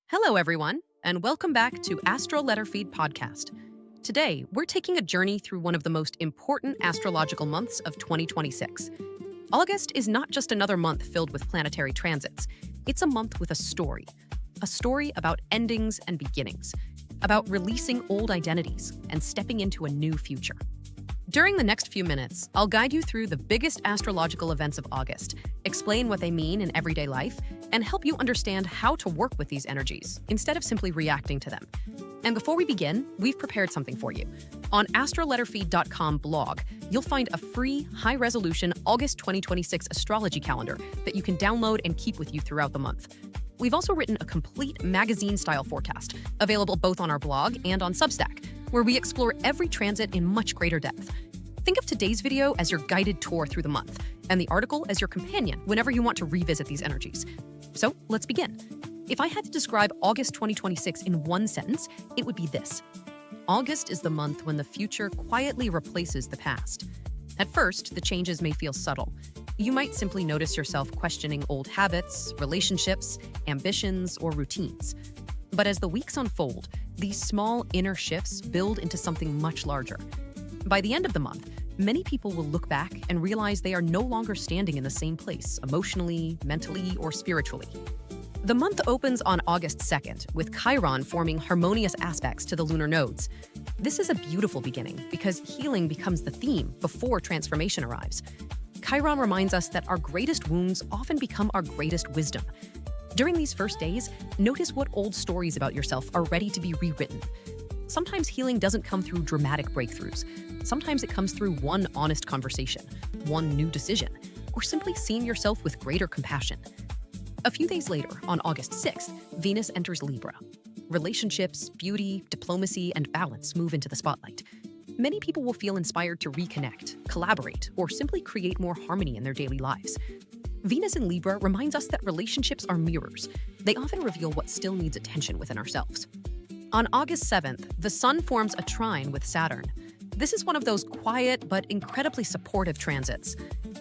Hello, everyone, and welcome back to Astroletter Feed Podcast. Today, we're taking a journey through one of the most important astrological months of 2026. August is not just another month filled with planetary transits. It's a month with a story about endings and beginnings, about releasing old identities and stepping into a new future. During the next few minutes, I'll guide you through the biggest astrological events of August, explain what they mean in everyday life, and help you understand how to work with these energies instead of simply reacting to them. And before we begin, we've prepared something for you. On astroletterfeed.com blog, you'll find a free, high-resolution August 2026 astrology calendar that you can download and keep with you throughout the month. We've also written a complete magazine-style forecast, available both on our blog and on Substack, where we explore every transit in much greater depth. Think of today's video as your guided tour through the month, and the article as your companion whenever you want to revisit these energies. So let's begin. If I had to describe August 2026 in one sentence, it would be this. August is the month when the future quietly replaces the past. At first, the changes may feel subtle. You might simply notice yourself questioning old habits, relationships, ambitions, or routines. But as the weeks unfold, these small inner shifts build into something much larger. By the end of the month, many people will look back and realize they are no longer standing in the same place, emotionally, mentally, or spiritually. The month opens on August 2nd, with Chiron forming harmonious aspects to the lunar nodes. This is a beautiful beginning because healing becomes the theme before transformation arrives. Chiron reminds us that our greatest wounds often become our greatest wisdom. During these first days, notice what old stories about yourself are ready to be rewritten. Sometimes healing doesn't come through dramatic breakthroughs. Sometimes it comes through one honest conversation, one new decision, or simply seeing yourself with greater compassion. A few days later, on August 6th, Venus enters Libra. Relationships, beauty, diplomacy, and balance move into the spotlight. Many people will feel inspired to reconnect, collaborate, or simply create more harmony in their daily lives. Venus in Libra reminds us that relationships are mirrors. They often reveal what still needs attention within ourselves. On August 7th, the Sun forms a trine with Saturn. This is one of those quiet but incredibly supportive transits.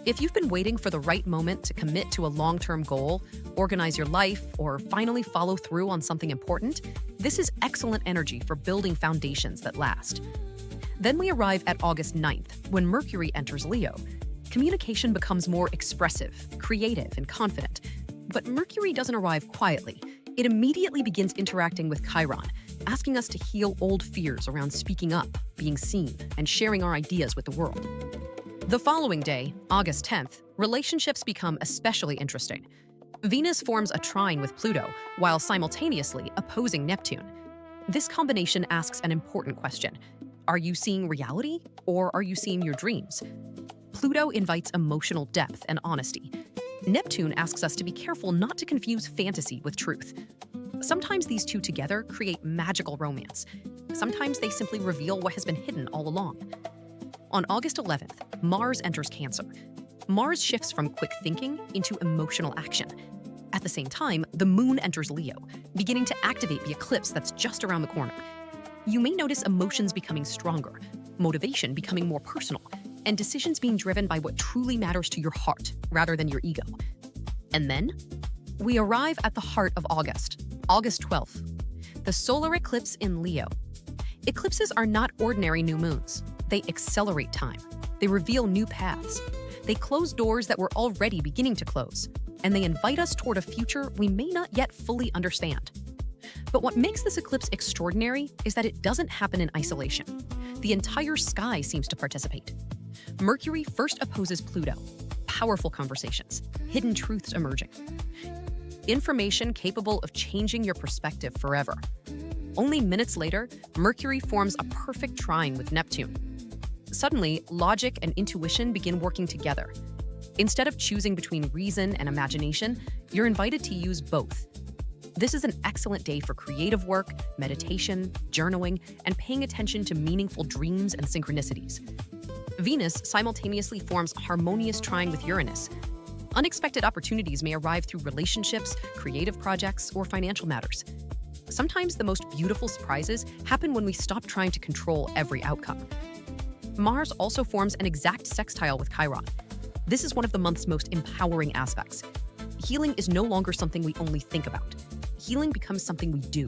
If you've been waiting for the right moment to commit to a long-term goal, organize your life, or finally follow through on something important, this is excellent energy for building foundations that last. Then we arrive at August 9th, when Mercury enters Leo. Communication becomes more expressive, creative, and confident. But Mercury doesn't arrive quietly. It immediately begins interacting with Chiron, asking us to heal old fears around speaking up, being seen, and sharing our ideas with the world. The following day, August 10th, relationships become especially interesting. Venus forms a trine with Pluto, while simultaneously opposing Neptune. This combination asks an important question. Are you seeing reality, or are you seeing your dreams? Pluto invites emotional depth and honesty. Neptune asks us to be careful not to confuse fantasy with truth. Sometimes these two together create magical romance. Sometimes they simply reveal what has been hidden all along. On August 11th, Mars enters Cancer. Mars shifts from quick thinking into emotional action. At the same time, the Moon enters Leo, beginning to activate the eclipse that's just around the corner. You may notice emotions becoming stronger, motivation becoming more personal, and decisions being driven by what truly matters to your heart rather than your ego. And then, we arrive at the heart of August, August 12th, the solar eclipse in Leo. Eclipses are not ordinary new moons. They accelerate time. They reveal new paths. They close doors that were already beginning to close, and they invite us toward a future we may not yet fully understand. But what makes this eclipse extraordinary is that it doesn't happen in isolation. The entire sky seems to participate. Mercury first opposes Pluto. Powerful conversations, hidden truths emerging. Information capable of changing your perspective forever. Only minutes later, Mercury forms a perfect trine with Neptune. Suddenly, logic and intuition begin working together. Instead of choosing between reason and imagination, you're invited to use both. This is an excellent day for creative work, meditation, journaling, and paying attention to meaningful dreams and synchronicities. Venus simultaneously forms a harmonious trine with Uranus. Unexpected opportunities may arrive through relationships, creative projects, or financial matters. Sometimes the most beautiful surprises happen when we stop trying to control every outcome. Mars also forms an exact sextile with Chiron. This is one of the month's most empowering aspects. Healing is no longer something we only think about. healing becomes something we do.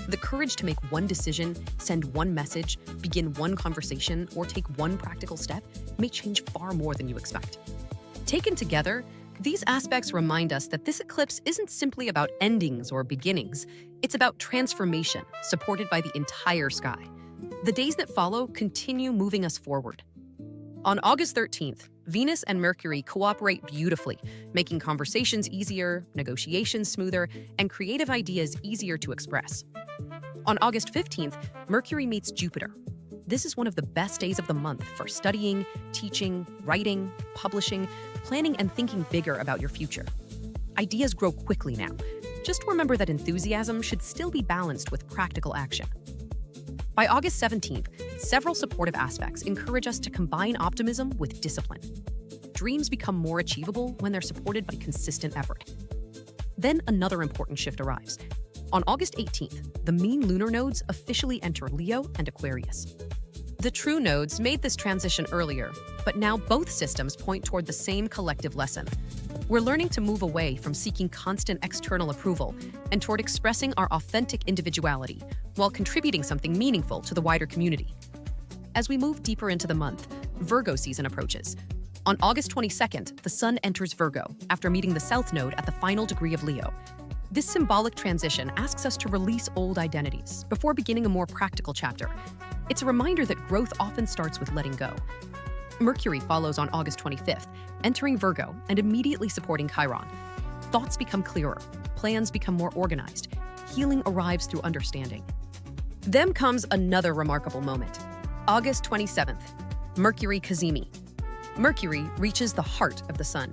The courage to make one decision, send one message, begin one conversation, or take one practical step may change far more than you expect. Taken together, these aspects remind us that this eclipse isn't simply about endings or beginnings. It's about transformation, supported by the entire sky. The days that follow continue moving us forward. On August 13th, Venus and Mercury cooperate beautifully, making conversations easier, negotiations smoother, and creative ideas easier to express. On August 15th, Mercury meets Jupiter. This is one of the best days of the month for studying, teaching, writing, publishing, planning, and thinking bigger about your future. Ideas grow quickly now. Just remember that enthusiasm should still be balanced with practical action. By August 17th, several supportive aspects encourage us to combine optimism with discipline. Dreams become more achievable when they're supported by consistent effort. Then another important shift arrives. On August 18th, the mean lunar nodes officially enter Leo and Aquarius. The true nodes made this transition earlier, but now both systems point toward the same collective lesson. We're learning to move away from seeking constant external approval and toward expressing our authentic individuality while contributing something meaningful to the wider community. As we move deeper into the month, Virgo season approaches. On August 22nd, the Sun enters Virgo after meeting the South Node at the final degree of Leo. This symbolic transition asks us to release old identities before beginning a more practical chapter. It's a reminder that growth often starts with letting go. Mercury follows on August 25th, entering Virgo and immediately supporting Chiron. Thoughts become clearer, plans become more organized, healing arrives through understanding. Then comes another remarkable moment. August 27th, Mercury Kazimi. Mercury reaches the heart of the Sun.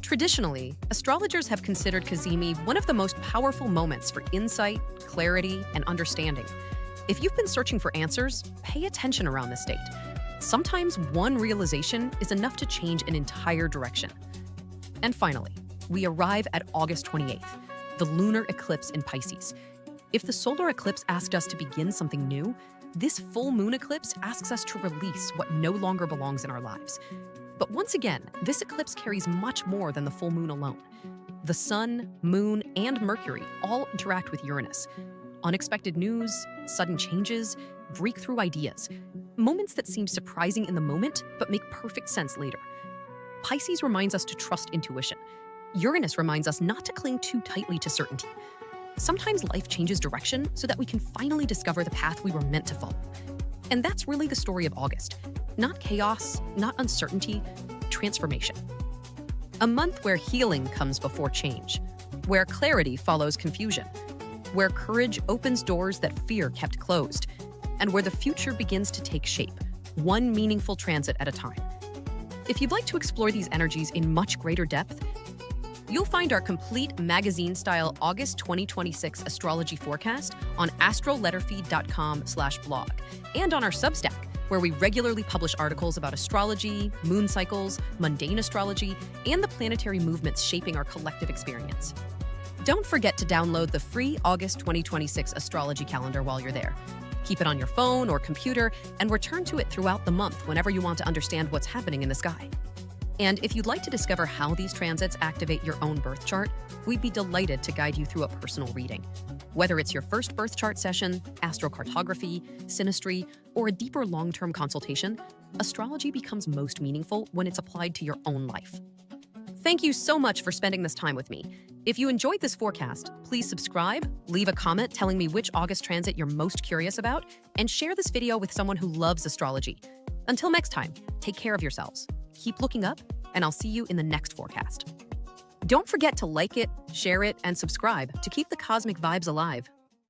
Traditionally, astrologers have considered Kazimi one of the most powerful moments for insight, clarity, and understanding. If you've been searching for answers, pay attention around this date. Sometimes one realization is enough to change an entire direction. And finally, we arrive at August 28th, the lunar eclipse in Pisces. If the solar eclipse asked us to begin something new, this full moon eclipse asks us to release what no longer belongs in our lives. But once again, this eclipse carries much more than the full moon alone. The Sun, Moon, and Mercury all interact with Uranus. Unexpected news, sudden changes, breakthrough ideas. Moments that seem surprising in the moment, but make perfect sense later. Pisces reminds us to trust intuition. Uranus reminds us not to cling too tightly to certainty. Sometimes life changes direction so that we can finally discover the path we were meant to follow. And that's really the story of August. Not chaos, not uncertainty, transformation. A month where healing comes before change, where clarity follows confusion, where courage opens doors that fear kept closed, and where the future begins to take shape, one meaningful transit at a time. If you'd like to explore these energies in much greater depth, you'll find our complete magazine-style August 2026 astrology forecast on astroletterfeed.com/blog and on our Substack, where we regularly publish articles about astrology, moon cycles, mundane astrology, and the planetary movements shaping our collective experience. Don't forget to download the free August 2026 astrology calendar while you're there. Keep it on your phone or computer and return to it throughout the month whenever you want to understand what's happening in the sky. And if you'd like to discover how these transits activate your own birth chart, we'd be delighted to guide you through a personal reading. Whether it's your first birth chart session, astrocartography, synastry, or a deeper long-term consultation, astrology becomes most meaningful when it's applied to your own life. Thank you so much for spending this time with me. If you enjoyed this forecast, please subscribe, leave a comment telling me which August transit you're most curious about, and share this video with someone who loves astrology. Until next time, take care of yourselves. Keep looking up, and I'll see you in the next forecast. Don't forget to like it, share it, and subscribe to keep the cosmic vibes alive.